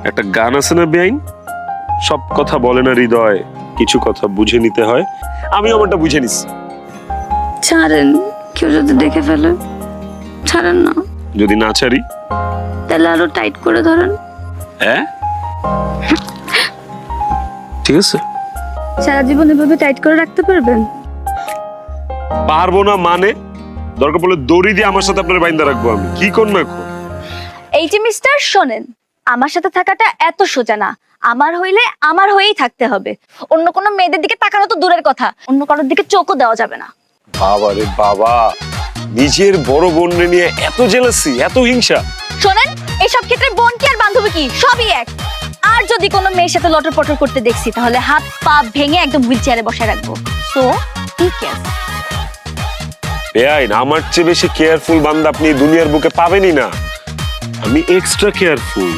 একটা গান আছে না বেআইন, সব কথা বলে না হৃদয়, কিছু কথা বুঝে নিতে হয়। আমি আমারটা বুঝে নিছি। ছাড়েন, কেউ যদি দেখে ফেলে। ছাড়েন না। যদি না ছাড়ি তাহলে আরো টাইট করে ধরেন। হ্যাঁ ঠিক আছে। সারা জীবন এভাবে টাইট করে রাখতে পারবেন? পারবো না মানে? দরকার পড়লে দড়ি দিয়ে আমার সাথে আপনার বাইন্দা রাখবো। আমি কি করুন না। এই যে মিস্টার শোনেন, আমার সাথে থাকাটা এত সোজা না। আমার হইলে আমার হয়েই থাকতে হবে। অন্য কোনো মেয়েদের দিকে তাকানো তো দূরের কথা, অন্য কারোর দিকে চোখও দেওয়া যাবে না। বাবা রে বাবা, নিজের বড় বোন নিয়ে এত জেলাসি, এত হিংসা। শোনেন, এইসব ক্ষেত্রে বোন কি আর বান্ধবী কি সবই এক। আর যদি কোনো মেয়ের সাথে লটর পটর করতে দেখছি তাহলে হাত পা ভেঙে একদম হুইল চেয়ারে বসে রাখবো। সো ঠিক আছে। বেআইন, আমার চেয়ে বেশি কেয়ারফুল বান্দা আপনি দুনিয়ার বুকে পাবেনই না। আমি এক্সট্রা কেয়ারফুল।